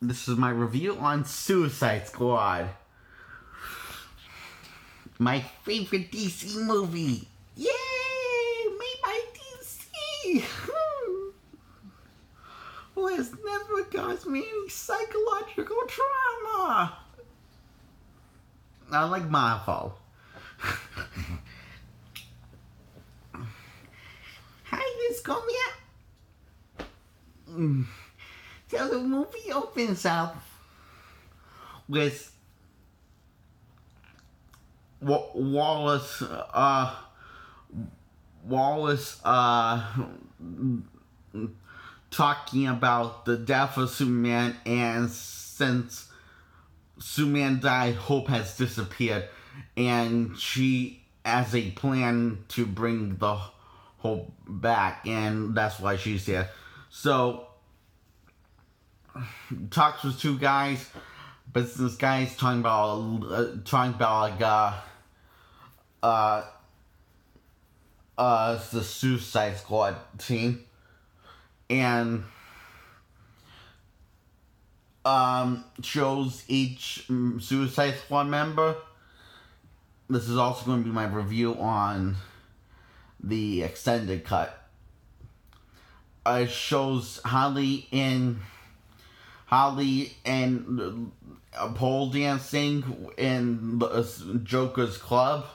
This is my review on Suicide Squad. My favorite DC movie. Yay! Made by DC! Who has never caused me any psychological trauma. I like Marvel. Hi, this coming up. So the movie opens up with Wallace talking about the death of Superman, and since Superman died, Hope has disappeared, and she has a plan to bring the Hope back, and that's why she's here. So talks with two guys, business guys, talking about the Suicide Squad team, and shows each Suicide Squad member. This is also going to be my review on the extended cut. It shows Holly and pole dancing in Joker's club,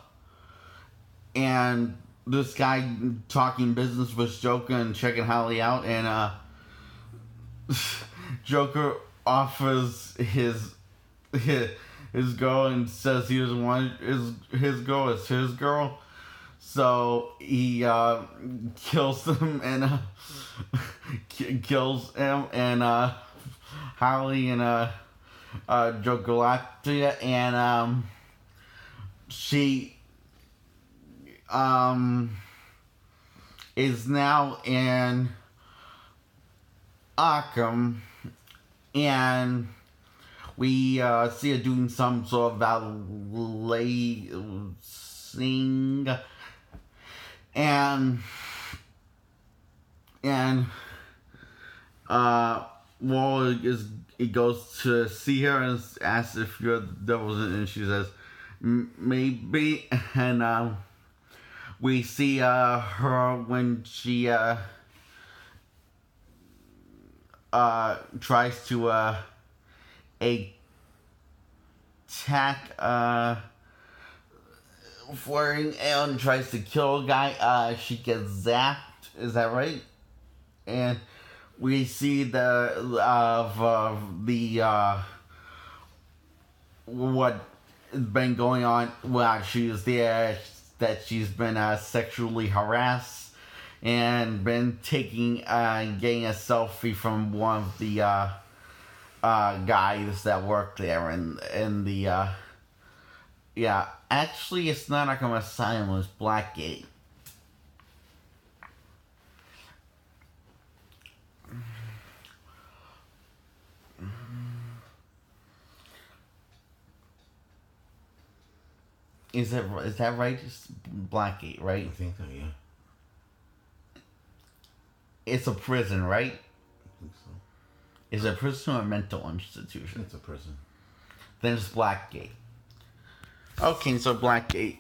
and this guy talking business with Joker and checking Holly out, and Joker offers his girl and says he doesn't want his girl, it's his girl. So he kills him and Holly and Joker Galactica, and she is now in Arkham, and we see her doing some sort of ballet sing, and Wall goes to see her and asks if you're the devil's, and she says maybe, and we see her when she tries to attack flirting and tries to kill a guy. She gets zapped, is that right? And we see what has been going on while she was there, that she's been sexually harassed and been getting a selfie from one of the guys that work there, and the actually it's not Arkham Asylum, it's Blackgate. Is that right? It's Blackgate, right? I think so, yeah. It's a prison, right? I think so. Is it a prison or a mental institution? It's a prison. Then it's Blackgate. Okay, so Blackgate.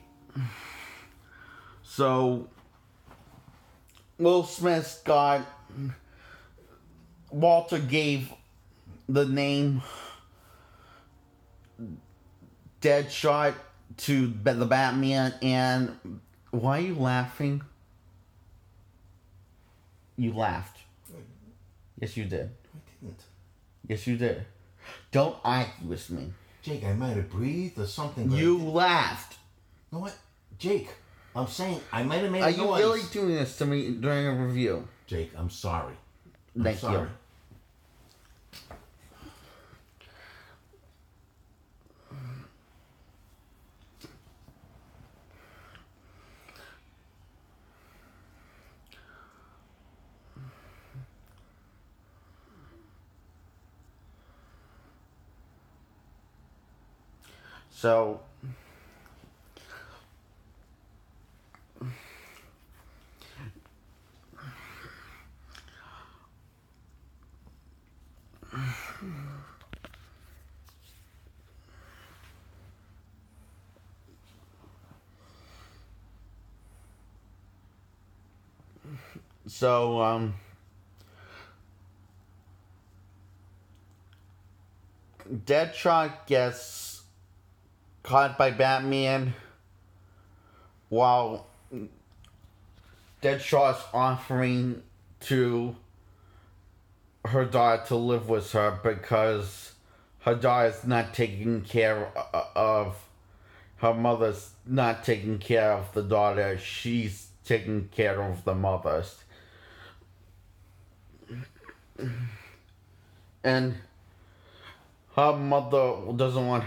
So Will Smith got Walter gave the name Deadshot to the Batman, and why are you laughing? You laughed. Yes, you did. I didn't. Yes, you did. Don't argue with me. Jake, I might have breathed or something. You laughed. You know what? Jake, I'm saying I might have made a noise. Are you really doing this to me during a review? Jake, I'm sorry. Thank you. So So, Deadshot gets caught by Batman while Deadshot's offering to her daughter to live with her because her daughter's not taking care of her mother's not taking care of the daughter. She's taking care of the mothers. And her mother doesn't want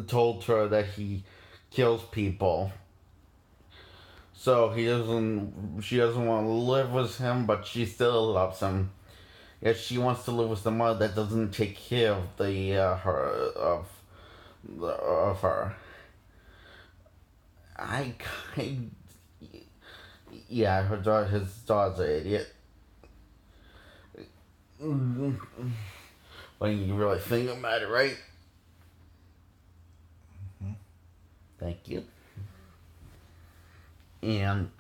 told her that he kills people. So she doesn't want to live with him, but she still loves him. Yet she wants to live with the mother that doesn't take care of her. His daughter's an idiot. When you really think about it, right? Mm-hmm. Thank you. And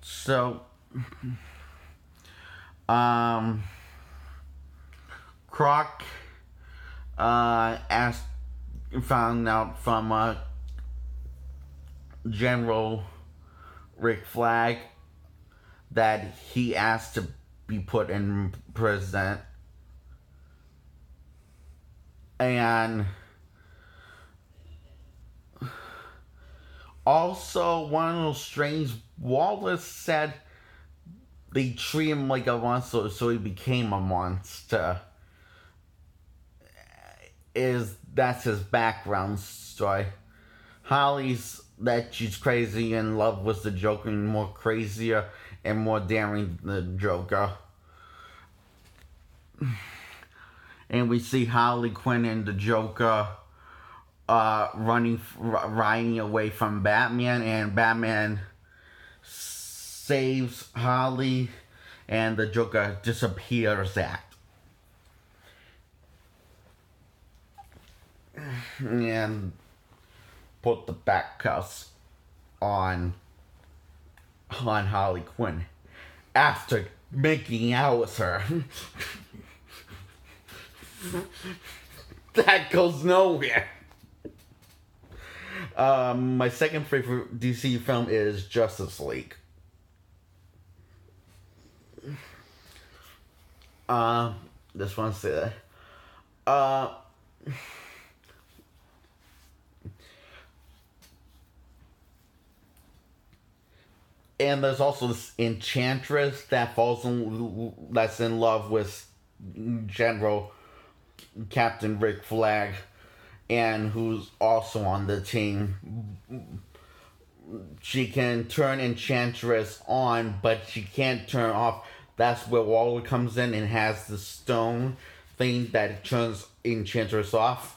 so Croc found out from General Rick Flag that he asked to be put in prison. And also, one of those strange, Wallace said they treat him like a monster, so he became a monster. That's his background story. Holly's that she's crazy in love with the Joker, and more crazier and more daring than the Joker. And we see Harley Quinn and the Joker riding away from Batman, and Batman saves Harley, and the Joker disappears and put the Batcuffs on Harley Quinn after making out with her. That goes nowhere. My second favorite DC film is Justice League. This one's and there's also this Enchantress that's in love with General Captain Rick Flag, and who's also on the team. She can turn Enchantress on, but she can't turn off. That's where Waller comes in and has the stone thing that turns Enchantress off.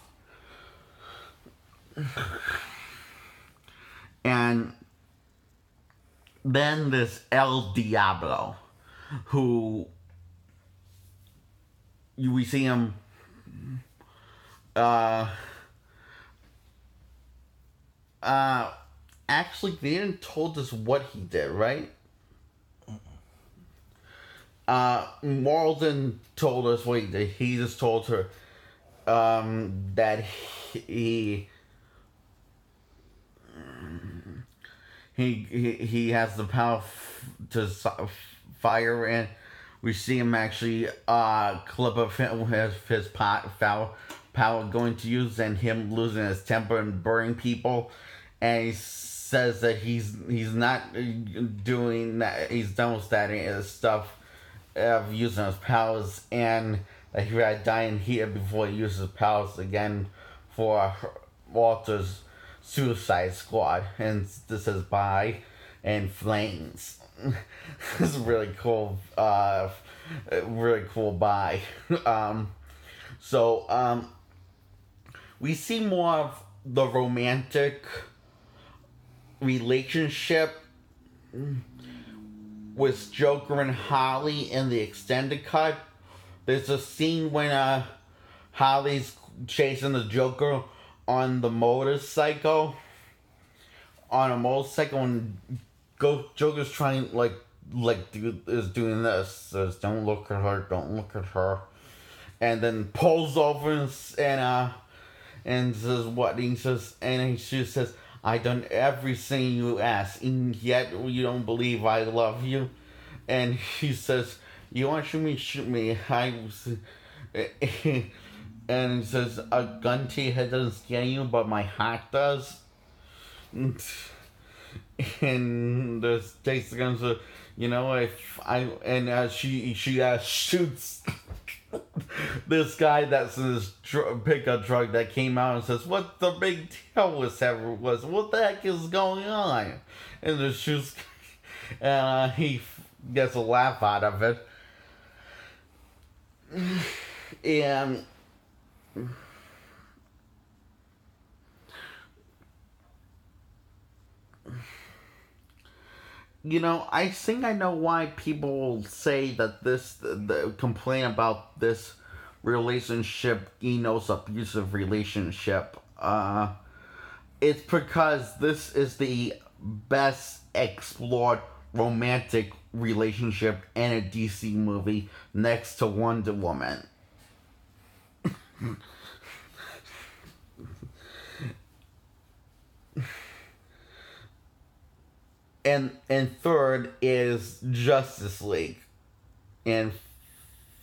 And then there's El Diablo, who we see him actually they didn't told us what he did, right? Morrison told us what he did. He just told her that he has the power to fire, and we see him actually clip of his power going to use, and him losing his temper and burning people, and he says that he's not doing that. He's done with that stuff of using his powers, and that he would die in here before he uses his powers again for Walter's Suicide Squad. And this is by and Flames. It's really cool. Really cool buy. So we see more of the romantic relationship with Joker and Harley in the extended cut. There's a scene when Harley's chasing the Joker on the motorcycle. On a motorcycle, and Joker's trying is doing this. Says, "Don't look at her. Don't look at her," and then pulls over and says what? He says, and she says, "I done everything you asked, and yet you don't believe I love you." And he says, "You want to shoot me? Shoot me." And he says, "A gun to your head doesn't scare you, but my heart does." And takes the gun, so if I she shoots this guy that's in this pickup truck that came out and says, "What the big deal was? What the heck is going on?" And the shoots, and he gets a laugh out of it, and. I think I know why people say that the complain about this relationship, Eno's abusive relationship. It's because this is the best explored romantic relationship in a DC movie next to Wonder Woman. And third is Justice League. And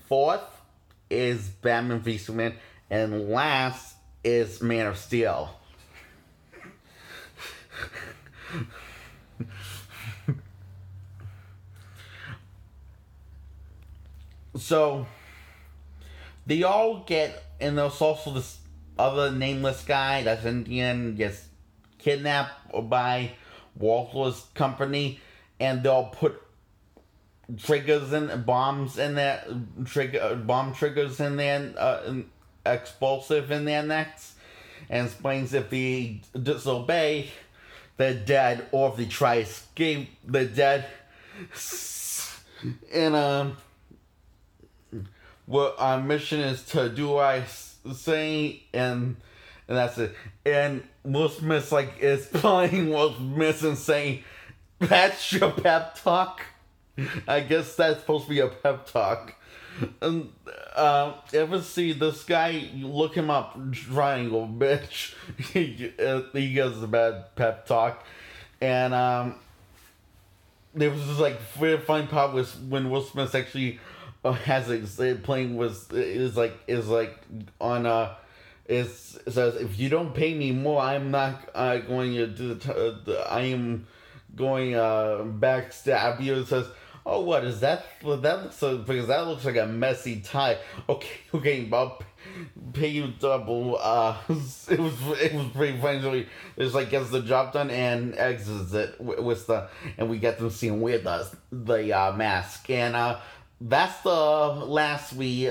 fourth is Batman v Superman. And last is Man of Steel. So, they all get, and there's also this other nameless guy that's Indian, gets kidnapped by Walter's company, and they'll put bombs in there, bomb triggers in there, explosive in their necks, and explains if they disobey, they're dead, or if they try to escape, they're dead. And what our mission is to do what I say, and that's it. And Will Smith is playing Will Smith and saying, "That's your pep talk." I guess that's supposed to be a pep talk. And ever see this guy? Look him up. Triangle, bitch. He gives a bad pep talk, and there was this very funny part was when Will Smith actually has playing it says, "If you don't pay me more, I'm not going to do I am going backstab you." It says, "Oh, what is that? Well, that looks because that looks like a messy tie." Okay, I'll pay you double. It was pretty funny. So he just gets the job done and exits it with and we get them seeing wear the mask, and that's the last we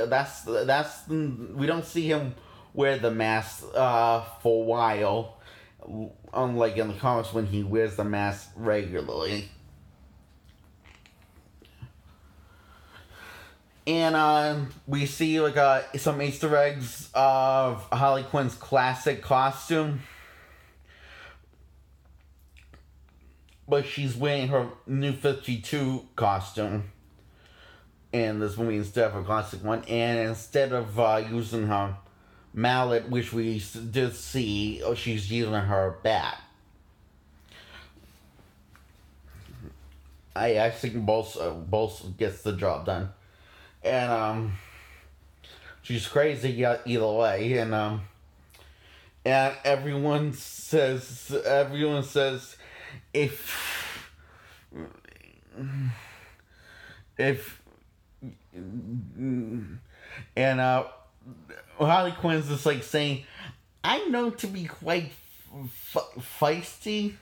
don't see him wear the mask for a while, unlike in the comics when he wears the mask regularly. And we see some Easter eggs of Harley Quinn's classic costume, but she's wearing her new 52 costume in this movie instead of her classic one, and instead of using her mallet, which we did see, she's using her bat. I think both gets the job done, and she's crazy either way, and everyone says if and Harley Quinn's just saying, "I'm known to be quite feisty."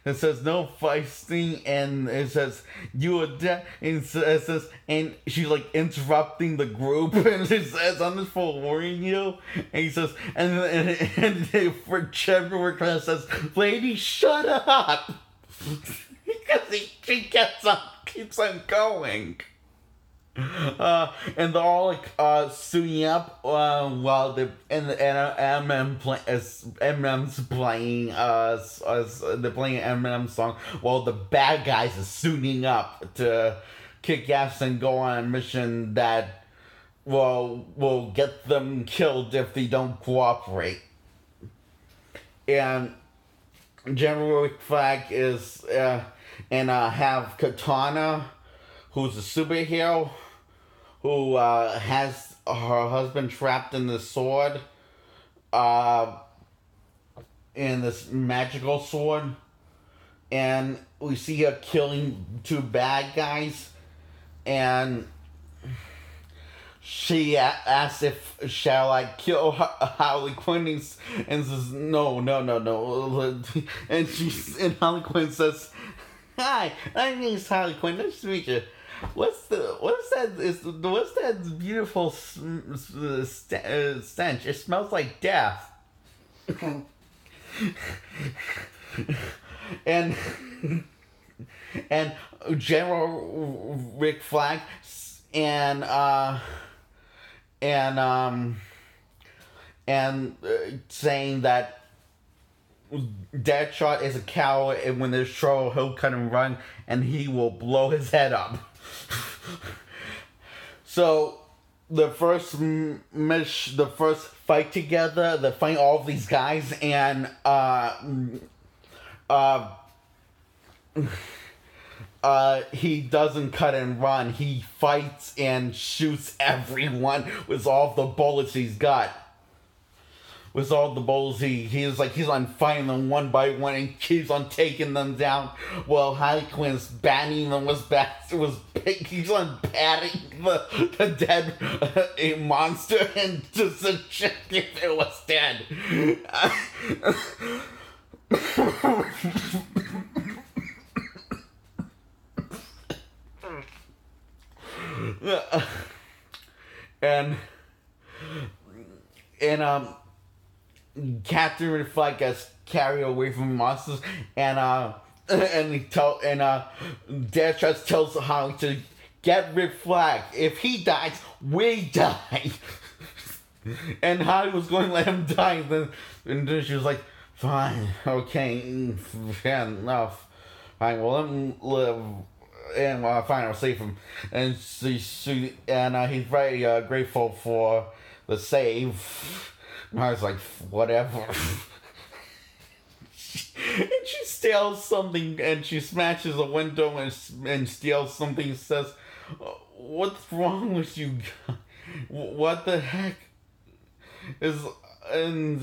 It says no feisting, and it says you are dead. And it says, and she's like interrupting the group, and it says, "I'm just for warning you." And he says, and for Trevor says, "Lady, shut up," because she keeps on going. And they're all like suiting up while the Eminem's playing they're playing an Eminem song while the bad guys are suiting up to kick ass and go on a mission that will get them killed if they don't cooperate. And General Rick Flag is and have Katana, who's a superhero, who has her husband trapped in the sword, in this magical sword, and we see her killing 2 bad guys, and she asks if shall I kill Harley Quinn, and says no, and Harley Quinn says, "Hi, my name is Harley Quinn. Nice to meet you. What's that beautiful stench? It smells like death." and General Rick Flag saying that Deadshot is a coward, and when there's trouble, he'll cut and run, and he will blow his head up. So the first fight together, they fight all of these guys, and he doesn't cut and run. He fights and shoots everyone with all the bullets he's got. With all the bullets, he's on fighting them one by one and keeps on taking them down. While Harley Quinn's batting them he's on batting the dead monster and just to check if it was dead. and Captain Rick Flag gets carried away from monsters, and Deadshot tells Harley to get Rick Flag. If he dies, we die. And Harley was going to let him die, and then she was like, "Fine, okay, fair enough. Fine, well, let him live." And fine, I'll save him. And he's very grateful for the save. And I was like, whatever. And she steals something, and she smashes a window and steals something and says, "What's wrong with you guys? What the heck is..." And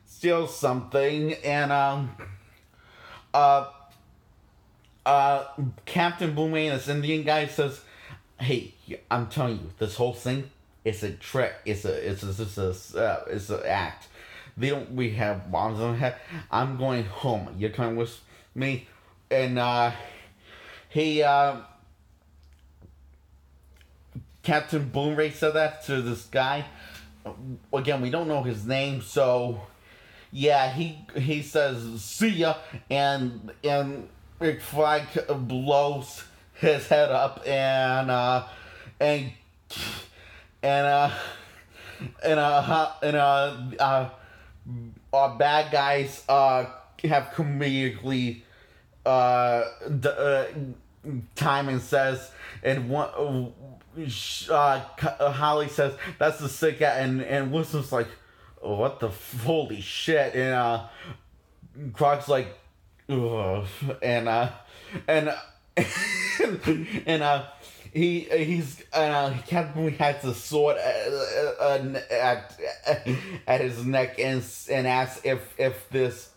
steals something, and Captain Boomerang, this Indian guy, says, "Hey, I'm telling you, this whole thing is a trick. It's an act. We have bombs on our head. I'm going home. You're coming with me." And Captain Boomerang said that to this guy. Again, we don't know his name, so yeah, he says, "See ya," and Rick Flag blows his head up, and our bad guys have comedically time and says, and one Holly says, "That's the sick guy," and Wilson's like, "What the holy shit?" And Croc's like, "Ugh," and Captain has the sword at his neck and asks if this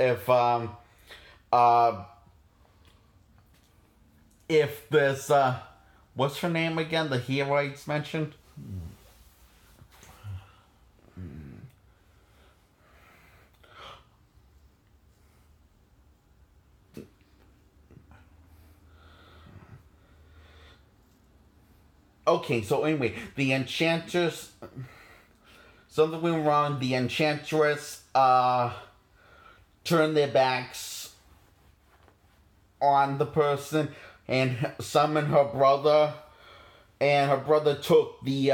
what's her name again? The heroics mentioned. Okay, so anyway, the Enchantress... Something went wrong. The Enchantress turned their backs on the person and summoned her brother. And her brother took the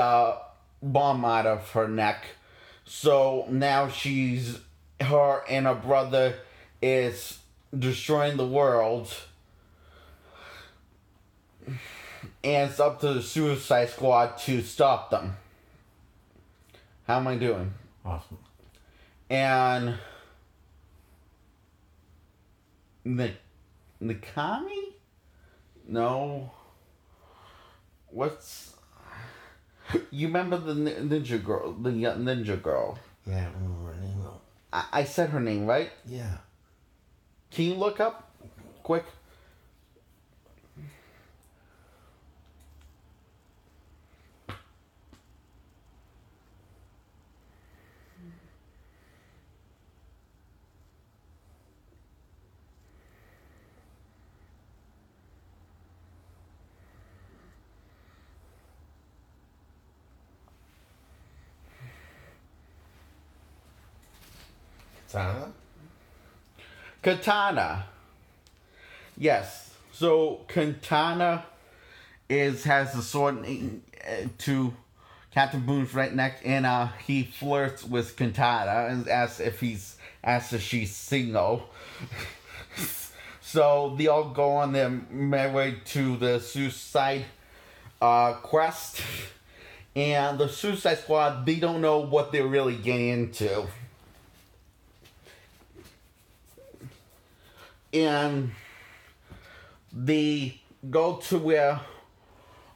bomb out of her neck. So now her and her brother is destroying the world. And it's up to the Suicide Squad to stop them. How am I doing? Awesome. And Nikami? No. What's... You remember the ninja girl? The ninja girl. Yeah, I don't remember her name though. I said her name, right? Yeah. Can you look up? Quick. Katana. Yes. So Katana has the sword to Captain Boone's right neck, and he flirts with Katana and asks if she's single. So they all go on their merry way to the Suicide Quest, and the Suicide Squad, they don't know what they're really getting into. And they go to where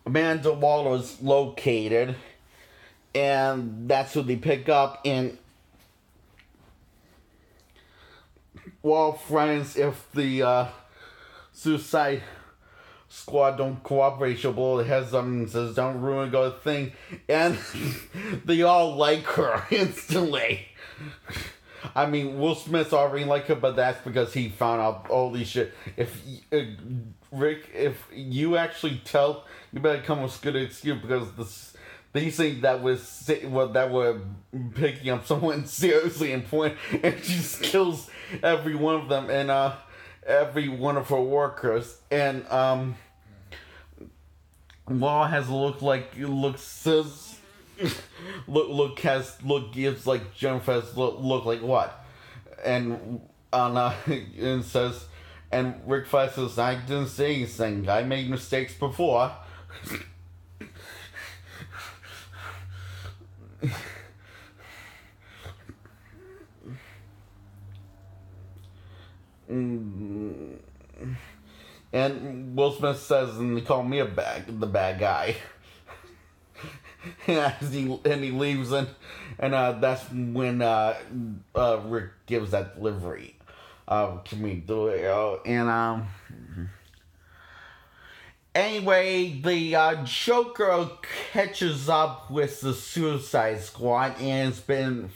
Amanda Waller's located, and that's who they pick up. And well, friends, if the Suicide Squad don't cooperate, she'll blow the heads up and says, "Don't ruin a good thing." And they all like her instantly. I mean, Will Smith's already like her, but that's because he found out all these shit. If Rick, if you actually tell, you better come with good excuse, because these things that were picking up someone seriously important, and she just kills every one of them and every one of her workers. And Law has gives like Jennifer's look like what, and and says, and Rick Flash says, "I didn't say anything. I made mistakes before." And Will Smith says, and they call me the bad guy. and he leaves, and that's when Rick gives that delivery. Can we do it? And anyway, the Joker catches up with the Suicide Squad, and it's been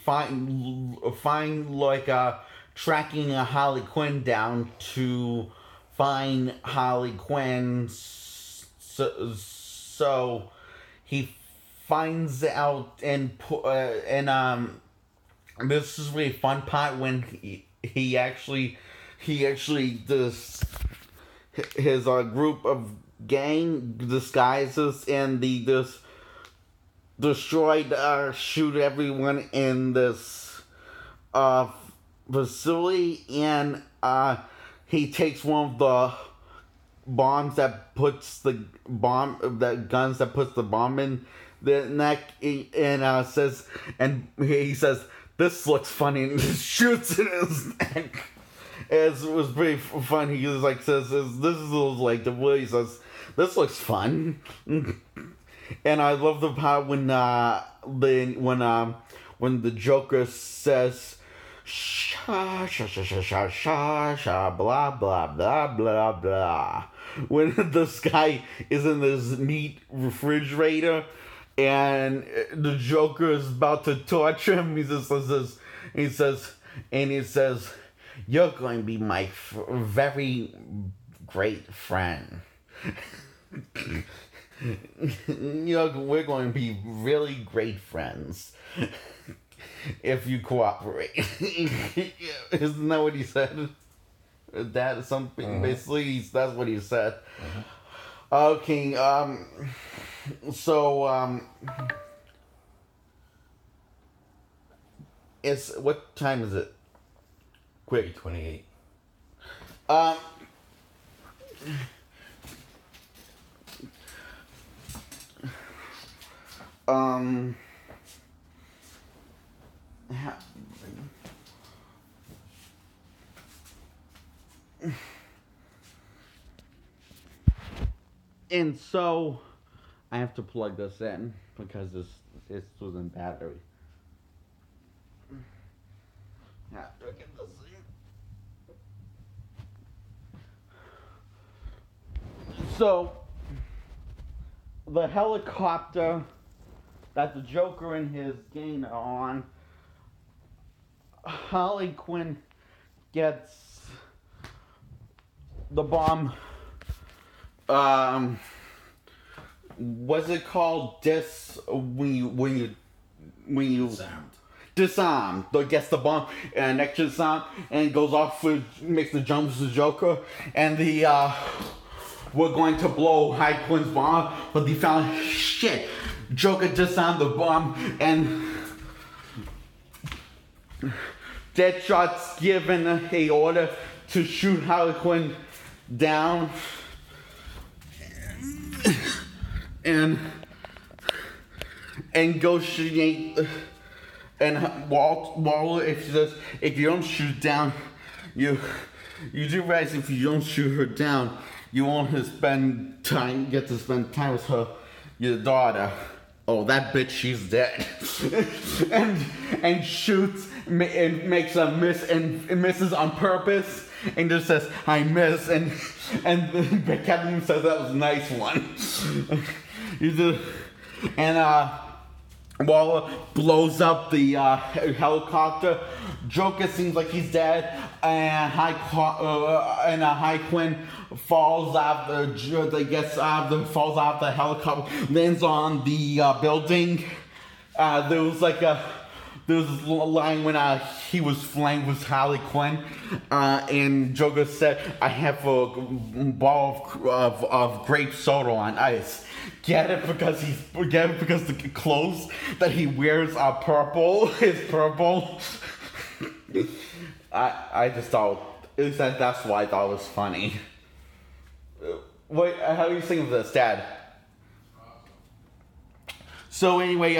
tracking Harley Quinn down to find Harley Quinn. So he finds out, and this is really fun part when he actually does his group of gang disguises, and they just shoot everyone in this facility, and he takes one of the guns that puts the bomb in the neck, and he says, "This looks funny," and just shoots it in his neck. It was pretty fun. He just says, "This is like the way," he says, "This looks fun." And I love the part when the Joker says, "Sha sha sha sha sha sha sha blah blah blah blah blah," when this guy is in this meat refrigerator and the Joker is about to torture him. He says, "You're going to be my very great friend." we're going to be really great friends if you cooperate. Isn't that what he said? That is something. Basically, that's what he said. Okay. So it's what time is it? Quick. 28. And so I have to plug this in because this was in battery. Yeah, look at this thing. So the helicopter that the Joker and his gang are on, Harley Quinn gets the bomb. What's it called? When you disarmed. Gets the bomb and next to disarm and goes off makes the jump to the Joker and we're going to blow Harley Quinn's bomb, but they found shit. Joker disarmed the bomb and Deadshot's given a order to shoot Harley Quinn down. And negotiate. And Waller, if you don't shoot down, you do realize if you don't shoot her down, you won't get to spend time with your daughter. Oh, that bitch, she's dead. and shoots and makes a miss and misses on purpose and just says, I miss, and Captain says that was a nice one. Waller blows up the helicopter. Joker seems like he's dead, and Harley Quinn falls out falls out the helicopter, lands on the building. There was this line when he was flying with Harley Quinn, and Joker said, "I have a ball of grape soda on ice." Get it because the clothes that he wears are purple. Is purple. I just thought that's why I thought it was funny. Wait, how do you think of this, Dad? So anyway,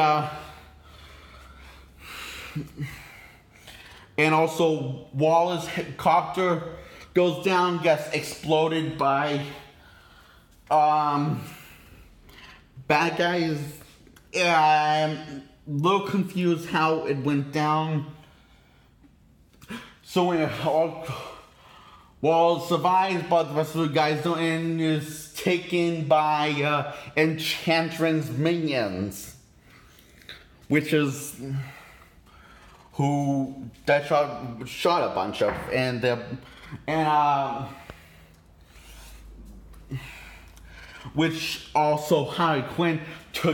and also Waller's helicopter goes down, gets exploded by bad guys. I'm a little confused how it went down. So when Waller survives, but the rest of the guys don't, and is taken by Enchantress's minions, which is who Deadshot shot a bunch of, which also Harley Quinn took